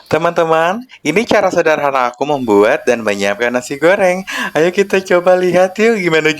Teman-teman, ini cara sederhana aku membuat dan menyiapkan nasi goreng. Ayo kita coba lihat yuk gimana.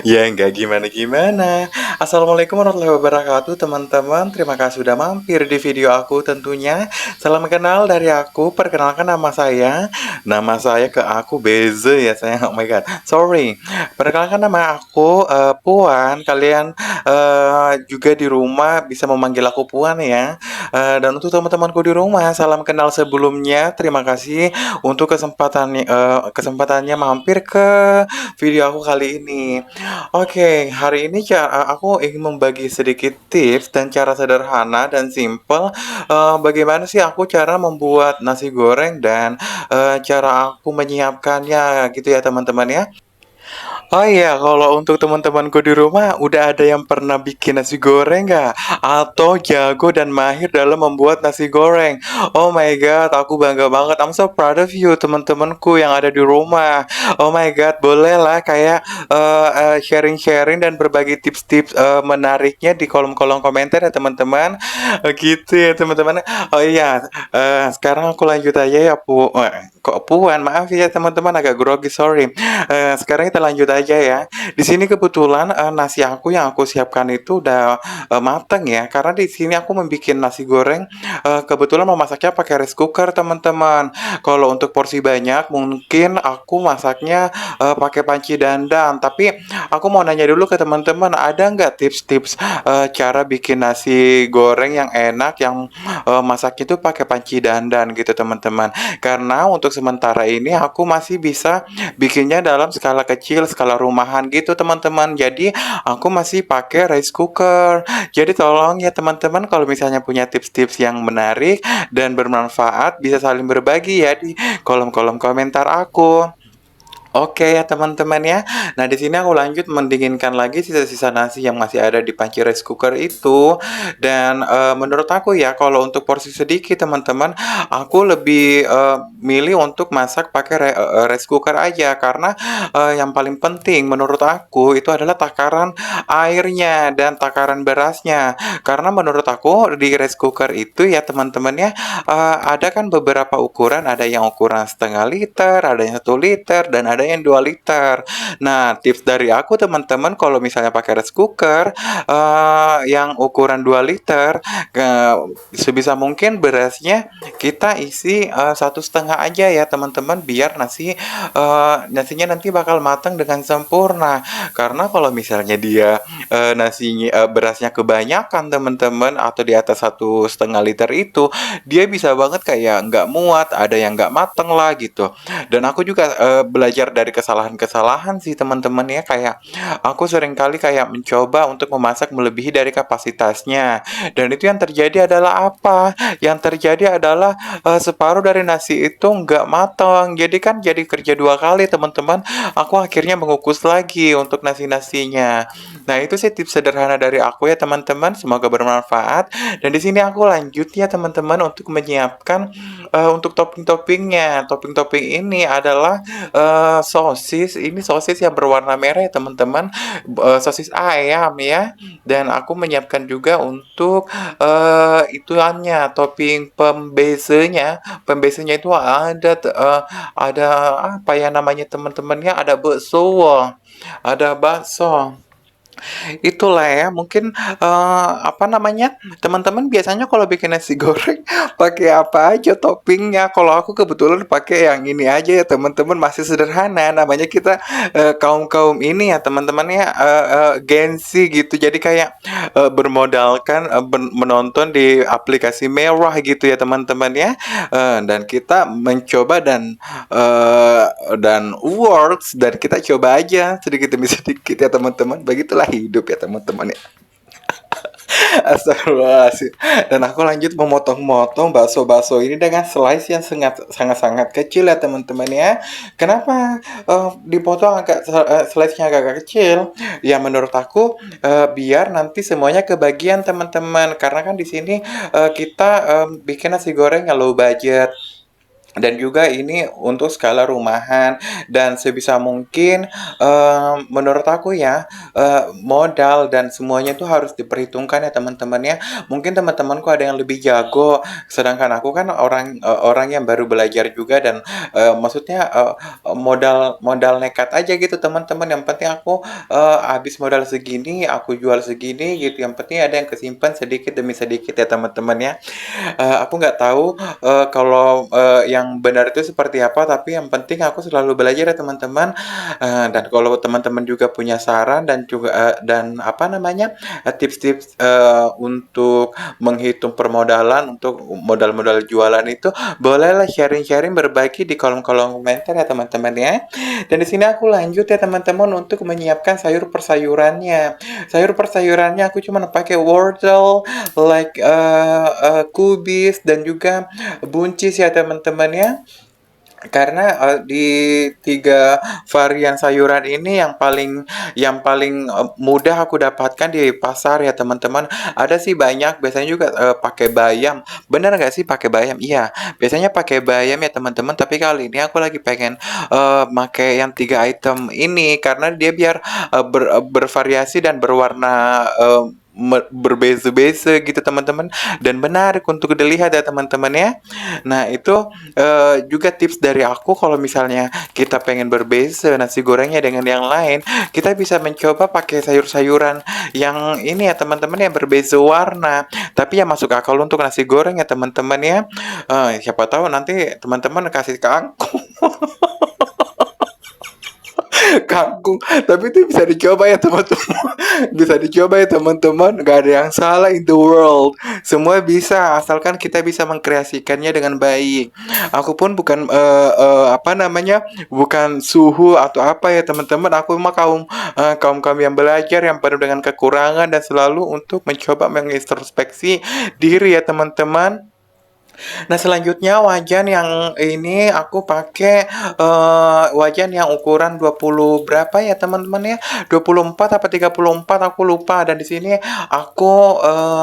Ya enggak gimana. Assalamualaikum warahmatullahi wabarakatuh teman-teman. Terima kasih sudah mampir di video aku tentunya. Salam kenal dari aku. Perkenalkan nama saya. Nama saya ke aku Beze ya sayang. Oh my god. Sorry. Perkenalkan nama aku Puan. Kalian juga di rumah bisa memanggil aku Puan ya. Dan untuk teman-temanku di rumah, salam kenal sebelumnya. Terima kasih untuk kesempatannya mampir ke video aku kali ini. Oke, hari ini aku ingin membagi sedikit tips dan cara sederhana dan simple. Bagaimana sih aku cara membuat nasi goreng dan cara aku menyiapkannya gitu ya teman-teman ya. Oh iya, kalau untuk teman-temanku di rumah, udah ada yang pernah bikin nasi goreng nggak? Atau jago dan mahir dalam membuat nasi goreng? Oh my god, aku bangga banget. I'm so proud of you, teman-temanku yang ada di rumah. Oh my god, boleh lah kayak sharing-sharing dan berbagi tips-tips menariknya di kolom-kolom komentar ya teman-teman. Gitu ya teman-teman. Oh iya, sekarang aku lanjut aja ya kok Puan, maaf ya teman-teman agak grogi, sorry. Sekarang kita lanjut aja ya. Di sini kebetulan nasi aku yang aku siapkan itu udah mateng ya. Karena di sini aku membuat nasi goreng kebetulan memasaknya pakai rice cooker teman-teman. Kalau untuk porsi banyak mungkin aku masaknya pakai panci dandang. Tapi aku mau nanya dulu ke teman-teman, ada nggak tips-tips cara bikin nasi goreng yang enak yang masak itu pakai panci dandan gitu teman-teman. Karena untuk sementara ini aku masih bisa bikinnya dalam skala kecil, skala rumahan gitu teman-teman. Jadi aku masih pakai rice cooker. Jadi tolong ya teman-teman kalau misalnya punya tips-tips yang menarik dan bermanfaat bisa saling berbagi ya di kolom-kolom komentar aku. Oke ya teman-teman ya. Nah di sini aku lanjut mendinginkan lagi sisa-sisa nasi yang masih ada di panci rice cooker itu. Dan menurut aku ya kalau untuk porsi sedikit teman-teman, aku lebih milih untuk masak pakai rice cooker aja karena yang paling penting menurut aku itu adalah takaran airnya dan takaran berasnya. Karena menurut aku di rice cooker itu ya teman-teman ya ada kan beberapa ukuran, ada yang ukuran setengah liter, ada yang 1 liter, dan ada yang 2 liter. Nah, tips dari aku teman-teman kalau misalnya pakai rice cooker yang ukuran 2 liter, sebisa mungkin berasnya kita isi 1,5 aja ya teman-teman biar nasinya nanti bakal matang dengan sempurna. Karena kalau misalnya dia berasnya kebanyakan teman-teman atau di atas 1,5 liter itu dia bisa banget kayak nggak muat, ada yang nggak mateng lah gitu. Dan aku juga belajar dari kesalahan-kesalahan sih teman-teman ya, kayak aku sering kali kayak mencoba untuk memasak melebihi dari kapasitasnya. Dan itu yang terjadi adalah apa? Yang terjadi adalah separuh dari nasi itu nggak mateng. Jadi kan jadi kerja 2 kali teman-teman. Aku akhirnya mengukus lagi untuk nasi-nasinya. Nah, itu sih tips sederhana dari aku ya teman-teman. Semoga bermanfaat. Dan di sini aku lanjut ya teman-teman untuk menyiapkan untuk topping-toppingnya. Topping-topping ini adalah sosis. Ini sosis yang berwarna merah ya teman-teman. Sosis ayam ya. Dan aku menyiapkan juga untuk ituannya topping pembesenya. Pembesenya itu ada apa ya namanya teman-temannya, ada bakso. Ada bakso. Itulah ya, mungkin apa namanya, teman-teman biasanya kalau bikin nasi goreng pakai apa aja toppingnya. Kalau aku kebetulan pakai yang ini aja ya teman-teman, masih sederhana. Namanya kita kaum-kaum ini ya teman-teman ya, Gen Z gitu. Jadi kayak bermodalkan menonton di aplikasi mewah gitu ya teman-teman ya. Dan kita mencoba dan works, dan kita coba aja sedikit demi sedikit ya teman-teman. Begitulah hidup ya teman-teman ya. Astagfirullahaladzim. Dan aku lanjut memotong-motong bakso-bakso ini dengan slice yang sangat-sangat kecil ya teman-teman ya. Kenapa dipotong slice-nya agak kecil? Ya menurut aku biar nanti semuanya kebagian teman-teman. Karena kan di sini kita bikin nasi goreng yang low budget. dan juga ini untuk skala rumahan dan sebisa mungkin, menurut aku ya, modal dan semuanya itu harus diperhitungkan ya teman-teman ya. Mungkin teman-temanku ada yang lebih jago, sedangkan aku kan orang yang baru belajar juga dan, maksudnya, modal modal nekat aja gitu teman-teman, yang penting aku, habis modal segini, aku jual segini gitu, yang penting ada yang kesimpan sedikit demi sedikit ya teman-teman ya. Aku nggak tahu, kalau, yang benar itu seperti apa, tapi yang penting aku selalu belajar ya teman-teman, dan kalau teman-teman juga punya saran dan juga, dan apa namanya, tips-tips, untuk menghitung permodalan untuk modal-modal jualan itu, bolehlah sharing-sharing berbagi di kolom-kolom komentar ya teman-teman ya. Dan di sini aku lanjut ya teman-teman untuk menyiapkan sayur persayurannya. Sayur persayurannya aku cuma pakai wortel, like, kubis dan juga buncis ya teman-teman ya. Karena, di 3 varian sayuran ini yang paling, mudah aku dapatkan di pasar ya teman-teman. Ada sih banyak, biasanya juga, pakai bayam. Bener nggak sih pakai bayam? Iya, biasanya pakai bayam ya teman-teman, tapi kali ini aku lagi pengen, make yang 3 item ini karena dia biar, bervariasi dan berwarna, berbeza-beza gitu teman-teman, dan menarik untuk dilihat ya teman-teman ya. Nah itu, juga tips dari aku kalau misalnya kita pengen berbeza nasi gorengnya dengan yang lain, kita bisa mencoba pakai sayur-sayuran yang ini ya teman-teman, yang berbeza warna. Tapi yang masuk akal untuk nasi goreng ya teman-teman ya. Siapa tahu nanti teman-teman kasih ke aku. Kangkung, tapi itu bisa dicoba ya teman-teman. Bisa dicoba ya teman-teman, gak ada yang salah in the world. Semua bisa asalkan kita bisa mengkreasikannya dengan baik. Aku pun bukan, apa namanya, bukan suhu atau apa ya teman-teman. Aku mah kaum yang belajar, yang penuh dengan kekurangan dan selalu untuk mencoba mengintrospeksi diri ya teman-teman. Nah, selanjutnya wajan yang ini aku pakai, wajan yang ukuran 20 berapa ya teman-teman ya, 24 apa 34 aku lupa, dan di sini aku,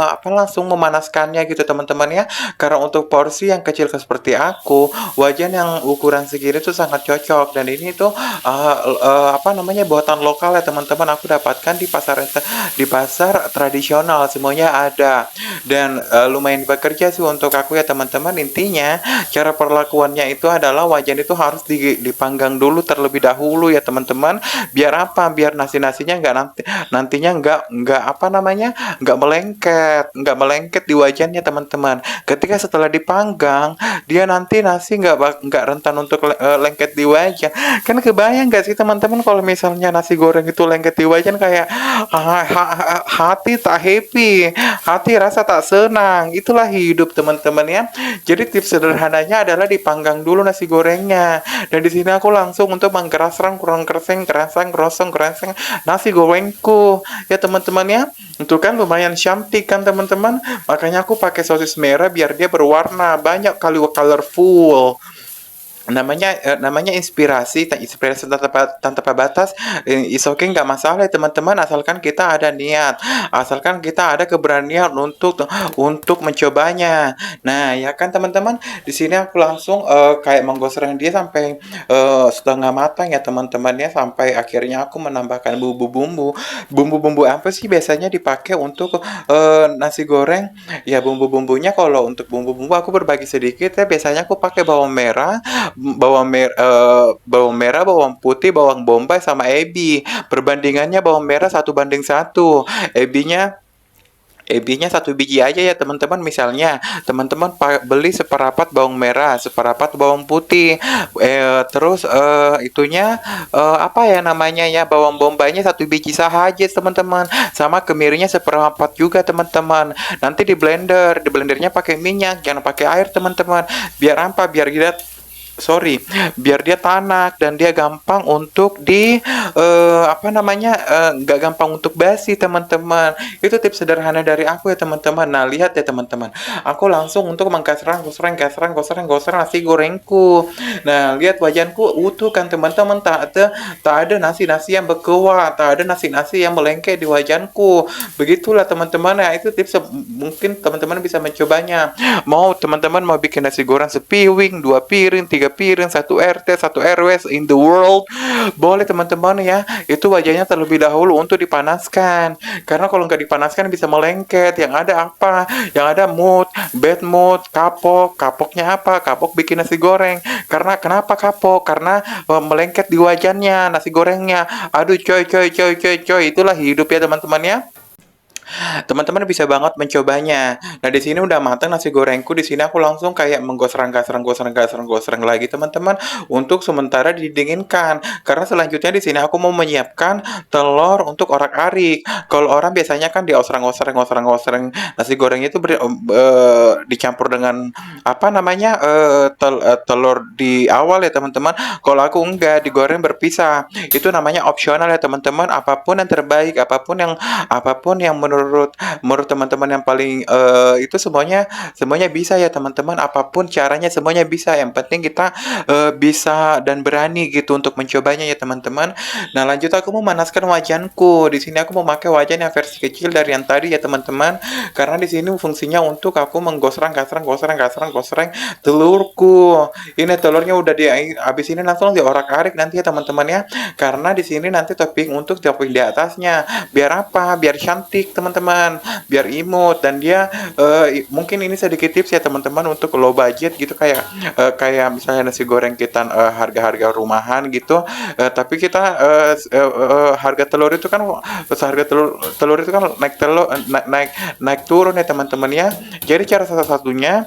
apa, langsung memanaskannya gitu teman-teman ya. Karena untuk porsi yang kecil seperti aku, wajan yang ukuran segini tuh sangat cocok, dan ini tuh, apa namanya, buatan lokal ya teman-teman, aku dapatkan di pasar tradisional, semuanya ada. Dan, lumayan bekerja sih untuk aku ya teman-teman. Intinya cara perlakuannya itu adalah wajan itu harus dipanggang dulu terlebih dahulu ya teman-teman. Biar apa? Biar nasi-nasinya nantinya nggak apa namanya, nggak melengket di wajannya teman-teman. Ketika setelah dipanggang, dia nanti nasi nggak rentan untuk lengket di wajan. Kan kebayang nggak sih teman-teman kalau misalnya nasi goreng itu lengket di wajan, kayak hati tak happy, hati rasa tak senang. Itulah hidup teman-teman ya. Jadi tips sederhananya adalah dipanggang dulu nasi gorengnya. Dan di sini aku langsung untuk mengkeraskan kurang kerseng, kerasang, kerosong, kerasang nasi gorengku. Ya teman-teman ya. Itu kan lumayan cantik kan teman-teman. Makanya aku pakai sosis merah biar dia berwarna banyak kali, colorful. Namanya inspirasi tanpa batas. Is okay, nggak masalah ya teman-teman, asalkan kita ada niat, asalkan kita ada keberanian untuk mencobanya. Nah ya kan teman-teman, di sini aku langsung, kayak menggoseng dia sampai, setengah matang ya teman-teman ya, sampai akhirnya aku menambahkan bumbu-bumbu apa sih biasanya dipakai untuk, nasi goreng. Ya bumbu-bumbunya, kalau untuk bumbu-bumbu aku berbagi sedikit ya, biasanya aku pakai bawang merah, bawang putih, bawang bombay, sama ebi. Perbandingannya bawang merah 1:1, ebinya ebinya 1 biji aja ya teman-teman. Misalnya teman-teman beli seperapat bawang merah, seperapat bawang putih, terus, itunya, apa ya namanya ya, bawang bombaynya 1 biji saja teman-teman, sama kemirinya seperapat juga teman-teman. Nanti di blendernya pakai minyak, jangan pakai air teman-teman. Biar apa? Biar dia sorry, biar dia tanak dan dia gampang untuk apa namanya, nggak gampang untuk basi teman-teman. Itu tips sederhana dari aku ya teman-teman. Nah lihat ya teman-teman, aku langsung untuk mengkasrang nasi gorengku. Nah lihat wajanku utuh kan teman-teman, tak ada nasi-nasi yang berkuah, tak ada nasi-nasi yang melengket di wajanku. Begitulah teman-teman ya, itu tips mungkin teman-teman bisa mencobanya. Teman-teman mau bikin nasi goreng sepiring, 2 piring, 3 piring, 1 RT, 1 RW in the world, boleh teman-teman ya. Itu wajahnya terlebih dahulu untuk dipanaskan. Karena kalau nggak dipanaskan bisa melengket. Yang ada apa? Yang ada mood, bad mood, kapok. Kapoknya apa? Kapok bikin nasi goreng. Karena kenapa kapok? Karena melengket di wajahnya nasi gorengnya. Aduh coy coy coy coy coy. Itulah hidup ya teman-teman ya. Teman-teman bisa banget mencobanya. Nah, di sini udah matang nasi gorengku. Di sini aku langsung kayak menggosrang lagi, teman-teman, untuk sementara didinginkan. Karena selanjutnya di sini aku mau menyiapkan telur untuk orak-arik. Kalau orang biasanya kan diosrang-osrang nasi goreng itu dicampur dengan apa namanya? Telur di awal ya, teman-teman. Kalau aku enggak, digoreng berpisah. Itu namanya opsional ya, teman-teman. Apapun yang menurut menurut teman-teman yang paling itu semuanya semuanya bisa ya teman-teman, apapun caranya semuanya bisa, yang penting kita bisa dan berani gitu untuk mencobanya ya teman-teman. Nah lanjut, aku memanaskan wajanku. Di sini aku memakai wajan yang versi kecil dari yang tadi ya teman-teman, karena di sini fungsinya untuk aku menggosrang telurku. Ini telurnya udah habis ini langsung diorak-arik nanti ya teman-teman ya, karena di sini nanti topping di atasnya. Biar apa? Biar cantik teman-teman, biar imut, dan dia mungkin ini sedikit tips ya teman-teman untuk low budget gitu, kayak misalnya nasi goreng kita harga-harga rumahan gitu, tapi kita harga telur itu kan harga telur telur itu kan naik turun ya teman-teman ya. Jadi cara salah satunya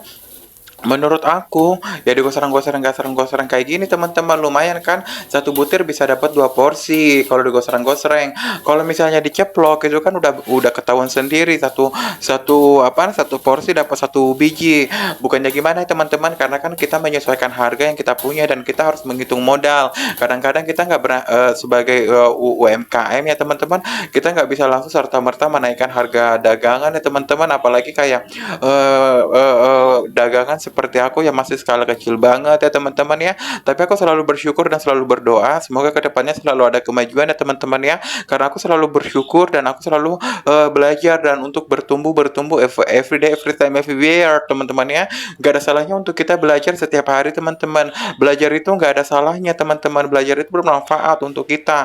menurut aku ya digosrang kayak gini teman-teman, lumayan kan, 1 butir bisa dapat 2 porsi kalau digosrang-gosreng. Kalau misalnya diceplok itu kan udah ketahuan sendiri, satu porsi dapat 1 biji. Bukannya gimana ya teman-teman, karena kan kita menyesuaikan harga yang kita punya dan kita harus menghitung modal. Kadang-kadang kita nggak sebagai UMKM ya teman-teman, kita nggak bisa langsung serta merta menaikkan harga dagangan ya teman-teman, apalagi kayak dagangan seperti aku yang masih skala kecil banget ya teman-teman ya. Tapi aku selalu bersyukur dan selalu berdoa semoga kedepannya selalu ada kemajuan ya teman-teman ya. Karena aku selalu bersyukur dan aku selalu belajar dan untuk bertumbuh every day, every time, everywhere teman-teman ya. Gak ada salahnya untuk kita belajar setiap hari teman-teman. Belajar itu gak ada salahnya teman-teman. Belajar itu bermanfaat untuk kita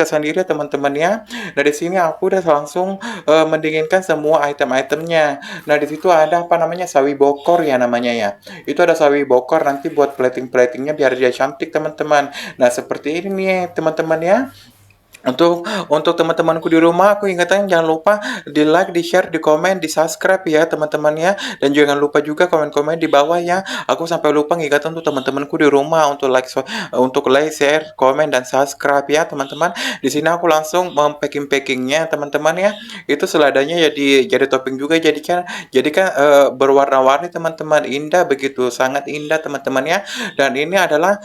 sendiri ya teman-teman ya. Nah di sini aku udah langsung mendinginkan semua item-itemnya. Nah di situ ada apa namanya, sawi bokor ya namanya ya. Itu ada sawi bokor nanti buat plating-platingnya biar dia cantik teman-teman. Nah seperti ini nih teman-teman ya. Untuk teman-temanku di rumah, aku ingatkan jangan lupa di like, di share, di komen, di subscribe ya teman-teman ya. Dan jangan lupa juga komen-komen di bawah ya. Aku sampai lupa ngingetin untuk teman-temanku di rumah untuk like, share, komen, dan subscribe ya teman-teman. Di sini aku langsung mempacking-packingnya teman-teman ya. Itu seladanya jadi topping juga, jadikan berwarna-warni teman-teman, indah begitu, sangat indah teman-teman ya. Dan ini adalah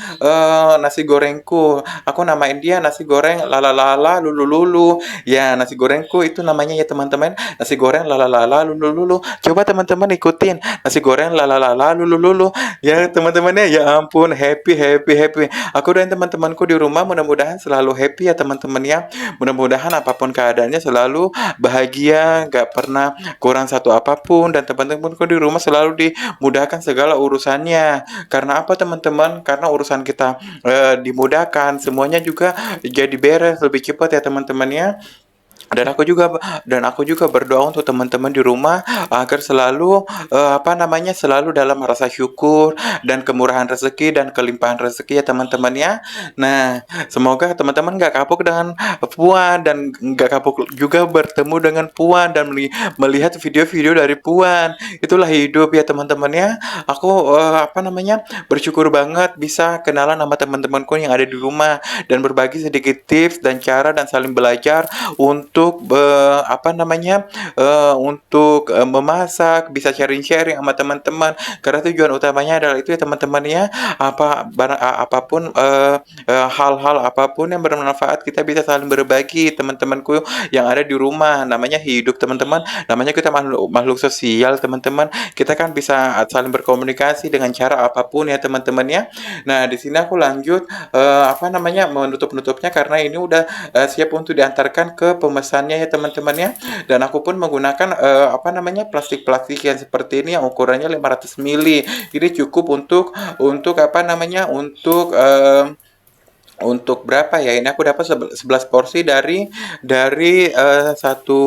nasi gorengku. Aku namain dia nasi goreng lalalala lulu lulu. Ya, nasi gorengku itu namanya ya teman-teman, nasi goreng lalalala lulu lulu. Coba teman-teman ikutin, nasi goreng lalalala lulu lulu. Ya teman-temannya, ya ampun, happy happy happy. Aku dan teman-temanku di rumah mudah-mudahan selalu happy ya teman-teman ya. Mudah-mudahan apapun keadaannya selalu bahagia, gak pernah kurang satu apapun, dan teman-temanku di rumah selalu dimudahkan segala urusannya. Karena apa teman-teman? Karena urusan kita dimudahkan, semuanya juga jadi beres lebih cepat ya teman-teman ya. Dan aku juga berdoa untuk teman-teman di rumah agar selalu selalu dalam rasa syukur dan kemurahan rezeki dan kelimpahan rezeki ya teman-teman ya. Nah, semoga teman-teman gak kapok dengan Puan dan gak kapok juga bertemu dengan Puan dan melihat video-video dari Puan. Itulah hidup ya teman-teman ya. Aku bersyukur banget bisa kenalan sama teman-temanku yang ada di rumah dan berbagi sedikit tips dan cara dan saling belajar untuk untuk, memasak, bisa sharing-sharing sama teman-teman. Karena tujuan utamanya adalah itu ya teman-teman ya, apapun, hal-hal apapun yang bermanfaat kita bisa saling berbagi teman-temanku yang ada di rumah. Namanya hidup teman-teman, namanya kita makhluk makhluk sosial teman-teman. Kita kan bisa saling berkomunikasi dengan cara apapun ya teman-teman ya. Nah, di sini aku lanjut, menutup-nutupnya karena ini udah, siap untuk diantarkan ke pemesannya ya teman-teman ya. Dan aku pun menggunakan, plastik-plastik yang seperti ini yang ukurannya 500 mili. Ini cukup untuk berapa ya? Ini aku dapat 11 porsi dari 1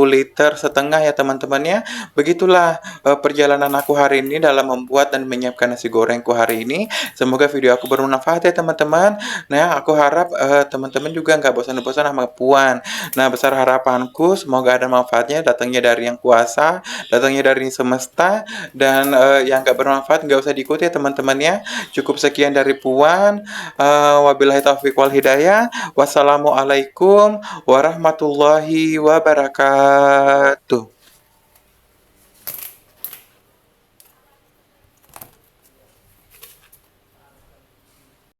liter setengah ya teman-teman ya. Begitulah perjalanan aku hari ini dalam membuat dan menyiapkan nasi gorengku hari ini. Semoga video aku bermanfaat ya teman-teman. Nah, aku harap teman-teman juga nggak bosan-bosan sama Puan. Nah, besar harapanku semoga ada manfaatnya, datangnya dari yang kuasa, datangnya dari semesta, dan yang nggak bermanfaat nggak usah diikuti ya teman-teman ya. Cukup sekian dari Puan. Wabillahi taufiq wal hidayah. Wassalamualaikum warahmatullahi wabarakatuh.